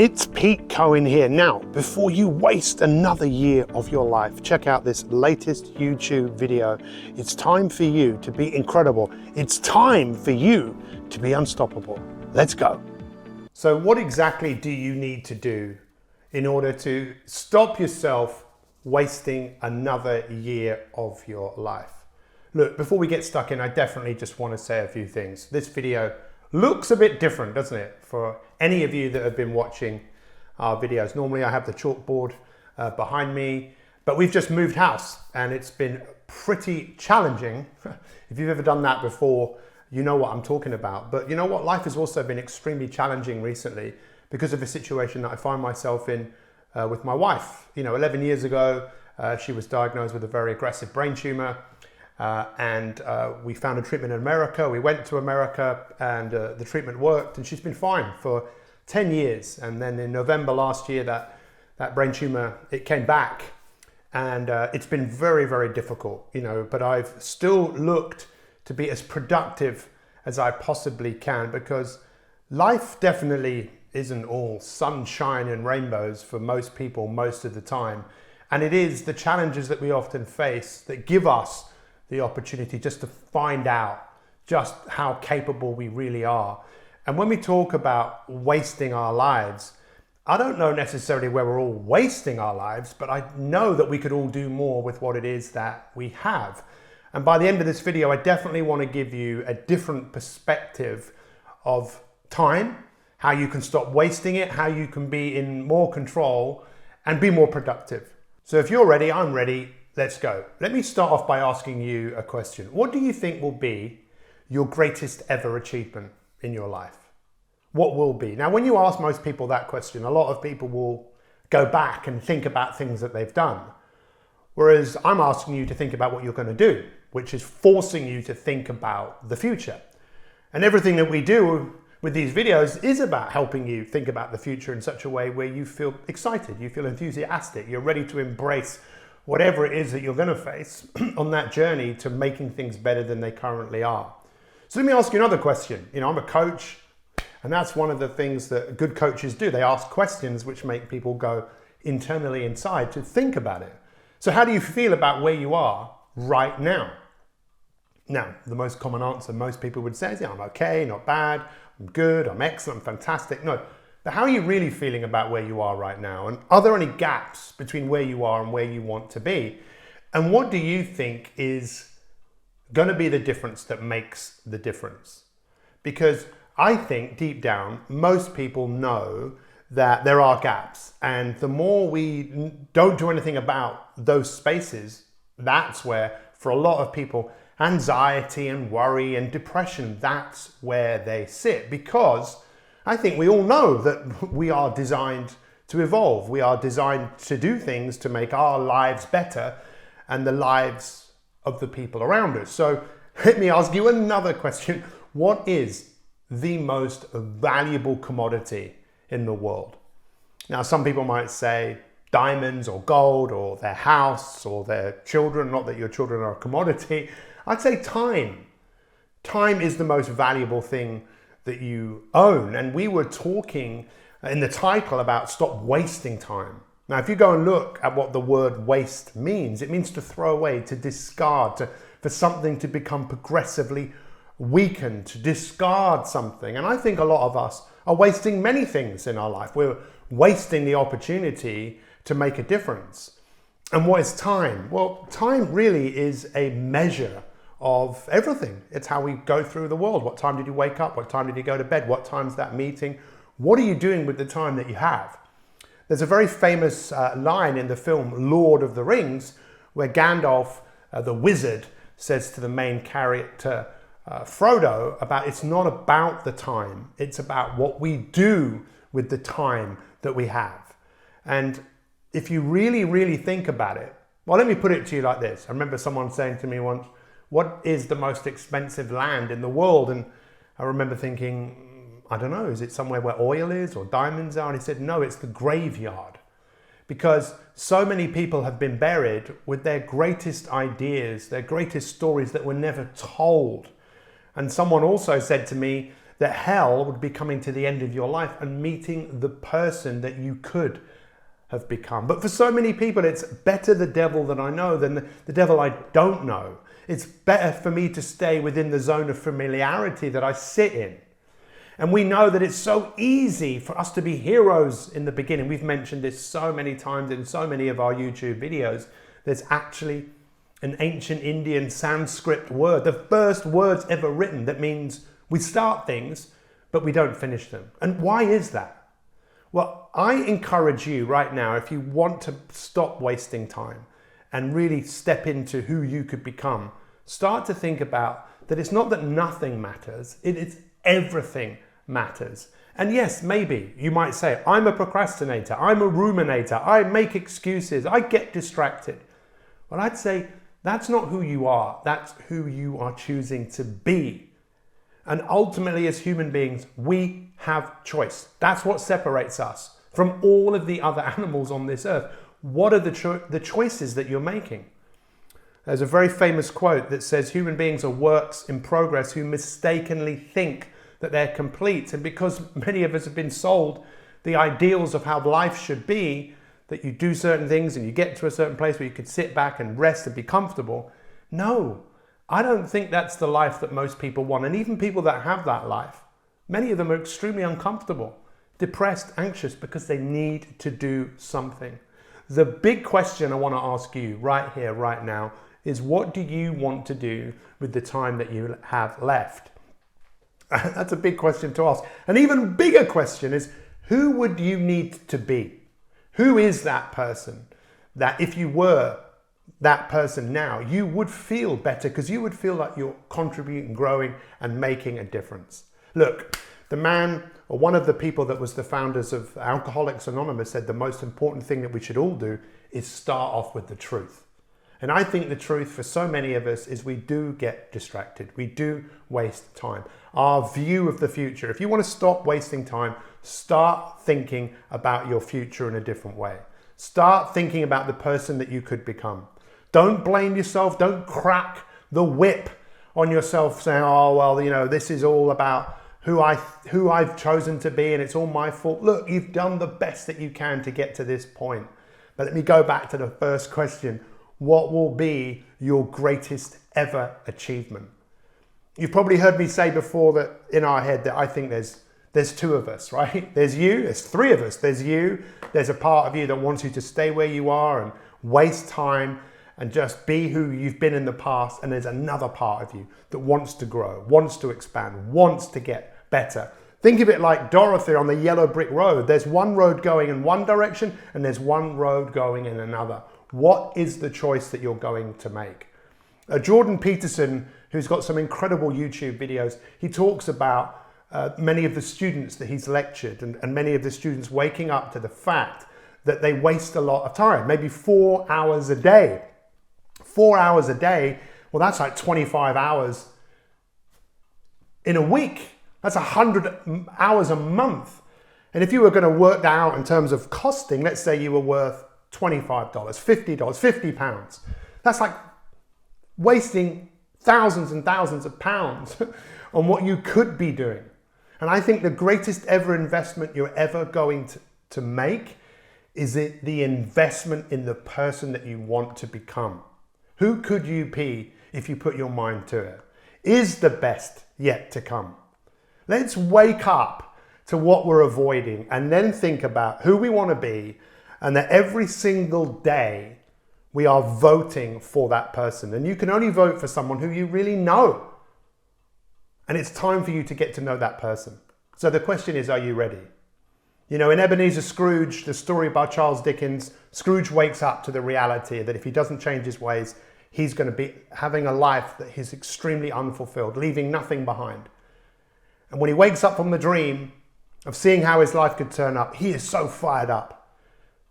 It's Pete Cohen here. Now, before you waste another year of your life, check out this latest YouTube video. It's time for you to be incredible. It's time for you to be unstoppable. Let's go. So what exactly do you need to do in order to stop yourself wasting another year of your life? Look, before we get stuck in, I definitely just want to say a few things. This video looks a bit different, doesn't it? For any of you that have been watching our videos. Normally I have the chalkboard behind me, but we've just moved house and it's been pretty challenging. If you've ever done that before, you know what I'm talking about. But you know what? Life has also been extremely challenging recently because of a situation that I find myself in with my wife. 11 years ago, she was diagnosed with a very aggressive brain tumor. And we found a treatment in America. We went to America and the treatment worked and she's been fine for 10 years. And then in November last year, that brain tumor, it came back and it's been very, very difficult, but I've still looked to be as productive as I possibly can because life definitely isn't all sunshine and rainbows for most people most of the time. And it is the challenges that we often face that give us the opportunity just to find out just how capable we really are. And when we talk about wasting our lives, I don't know necessarily where we're all wasting our lives, but I know that we could all do more with what it is that we have. And by the end of this video, I definitely want to give you a different perspective of time, how you can stop wasting it, how you can be in more control and be more productive. So if you're ready, I'm ready. Let's go. Let me start off by asking you a question. What do you think will be your greatest ever achievement in your life? What will be? Now, when you ask most people that question, a lot of people will go back and think about things that they've done. Whereas I'm asking you to think about what you're going to do, which is forcing you to think about the future. And everything that we do with these videos is about helping you think about the future in such a way where you feel excited, you feel enthusiastic, you're ready to embrace whatever it is that you're going to face on that journey to making things better than they currently are. So let me ask you another question. I'm a coach, and that's one of the things that good coaches do. They ask questions which make people go internally inside to think about it. So how do you feel about where you are right now? Now, the most common answer most people would say is, I'm okay, not bad, I'm good, I'm excellent, I'm fantastic. No. But how are you really feeling about where you are right now? And are there any gaps between where you are and where you want to be? And what do you think is going to be the difference that makes the difference? Because I think deep down, most people know that there are gaps. And the more we don't do anything about those spaces, that's where, for a lot of people, anxiety and worry and depression, that's where they sit. Because I think we all know that we are designed to evolve. We are designed to do things to make our lives better and the lives of the people around us. So let me ask you another question. What is the most valuable commodity in the world? Now, some people might say diamonds or gold or their house or their children. Not that your children are a commodity. I'd say time. Time is the most valuable thing that you own. And we were talking in the title about stop wasting time. Now, if you go and look at what the word waste means, it means to throw away, to discard, for something to become progressively weakened, to discard something. And I think a lot of us are wasting many things in our life. We're wasting the opportunity to make a difference. And what is time? Well, time really is a measure of everything. It's how we go through the world. What time did you wake up? What time did you go to bed? What time's that meeting? What are you doing with the time that you have? There's a very famous line in the film Lord of the Rings where Gandalf, the wizard, says to the main character, Frodo, about it's not about the time, it's about what we do with the time that we have. And if you really, really think about it, well, let me put it to you like this. I remember someone saying to me once, what is the most expensive land in the world? And I remember thinking, I don't know, is it somewhere where oil is or diamonds are? And he said, no, it's the graveyard. Because so many people have been buried with their greatest ideas, their greatest stories that were never told. And someone also said to me that hell would be coming to the end of your life and meeting the person that you could have become. But for so many people, it's better the devil that I know than the devil I don't know. It's better for me to stay within the zone of familiarity that I sit in. And we know that it's so easy for us to be heroes in the beginning. We've mentioned this so many times in so many of our YouTube videos. There's actually an ancient Indian Sanskrit word, the first words ever written, that means we start things, but we don't finish them. And why is that? Well, I encourage you right now, if you want to stop wasting time and really step into who you could become, start to think about that it's not that nothing matters, it's everything matters. And yes, maybe you might say, I'm a procrastinator, I'm a ruminator, I make excuses, I get distracted. Well, I'd say that's not who you are, that's who you are choosing to be. And ultimately, as human beings, we have choice. That's what separates us from all of the other animals on this earth. What are the choices that you're making? There's a very famous quote that says, human beings are works in progress who mistakenly think that they're complete. And because many of us have been sold the ideals of how life should be, that you do certain things and you get to a certain place where you could sit back and rest and be comfortable. No, I don't think that's the life that most people want. And even people that have that life, many of them are extremely uncomfortable, depressed, anxious, because they need to do something. The big question I want to ask you right here, right now, is what do you want to do with the time that you have left? That's a big question to ask. An even bigger question is, who would you need to be? Who is that person that if you were that person now, you would feel better because you would feel like you're contributing, growing, and making a difference? Look, the man, or one of the people that was the founders of Alcoholics Anonymous, said the most important thing that we should all do is start off with the truth. And I think the truth for so many of us is we do get distracted. We do waste time. Our view of the future, if you want to stop wasting time, start thinking about your future in a different way. Start thinking about the person that you could become. Don't blame yourself. Don't crack the whip on yourself saying, oh, well, you know, this is all about who I've chosen to be and it's all my fault. Look, you've done the best that you can to get to this point. But let me go back to the first question. What will be your greatest ever achievement? You've probably heard me say before that in our head that I think there's two of us, right? There's you, there's three of us. There's you, there's a part of you that wants you to stay where you are and waste time and just be who you've been in the past. And there's another part of you that wants to grow, wants to expand, wants to get better. Think of it like Dorothy on the yellow brick road. There's one road going in one direction and there's one road going in another. What is the choice that you're going to make? Jordan Peterson, who's got some incredible YouTube videos, he talks about many of the students that he's lectured and many of the students waking up to the fact that they waste a lot of time, maybe 4 hours a day. 4 hours a day, well, that's like 25 hours in a week. That's 100 hours a month. And if you were going to work that out in terms of costing, let's say you were worth $25, $50, £50. That's like wasting thousands and thousands of pounds on what you could be doing. And I think the greatest ever investment you're ever going to make is the investment in the person that you want to become. Who could you be if you put your mind to it? Is the best yet to come? Let's wake up to what we're avoiding and then think about who we want to be, and that every single day we are voting for that person. And you can only vote for someone who you really know. And it's time for you to get to know that person. So the question is, are you ready? You know, in Ebenezer Scrooge, the story by Charles Dickens, Scrooge wakes up to the reality that if he doesn't change his ways, he's going to be having a life that is extremely unfulfilled, leaving nothing behind. And when he wakes up from the dream of seeing how his life could turn up, he is so fired up.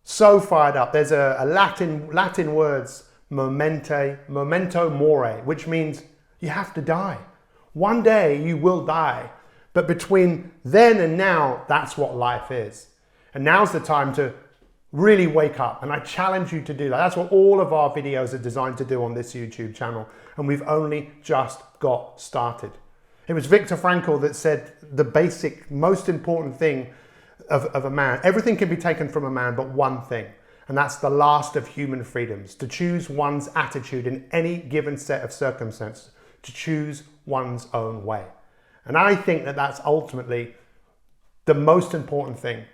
So fired up. There's a Latin words, memento mori, which means you have to die. One day you will die. But between then and now, that's what life is. And now's the time to really wake up. And I challenge you to do that. That's what all of our videos are designed to do on this YouTube channel. And we've only just got started. It was Viktor Frankl that said the basic, most important thing of a man, everything can be taken from a man but one thing, and that's the last of human freedoms, to choose one's attitude in any given set of circumstances, to choose one's own way. And I think that that's ultimately the most important thing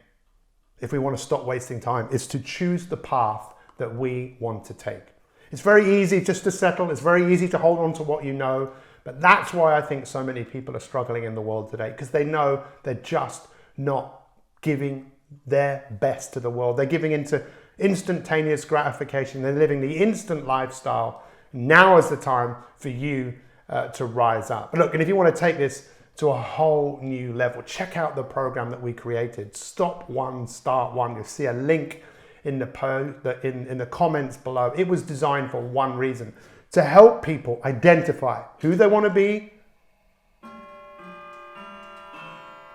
if we want to stop wasting time, is to choose the path that we want to take. It's very easy just to settle. It's very easy to hold on to what you know. But that's why I think so many people are struggling in the world today, because they know they're just not giving their best to the world. They're giving into instantaneous gratification. They're living the instant lifestyle. Now is the time for you to rise up. But look, and if you want to take this to a whole new level, check out the program that we created, Stop One, Start One. You'll see a link in the comments below. It was designed for one reason: to help people identify who they want to be.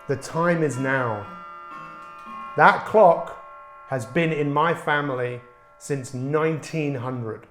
The time is now. That clock has been in my family since 1900.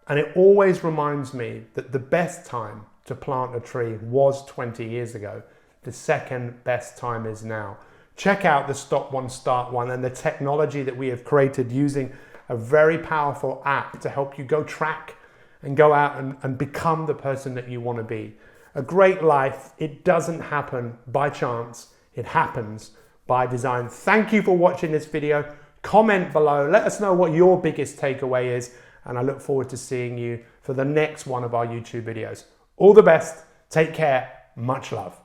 And it always reminds me that the best time to plant a tree was 20 years ago. The second best time is now. Check out the Stop One, Start One and the technology that we have created using a very powerful app to help you go track and go out and become the person that you want to be. A great life, it doesn't happen by chance, it happens by design. Thank you for watching this video. Comment below, let us know what your biggest takeaway is, and I look forward to seeing you for the next one of our YouTube videos. All the best, take care, much love.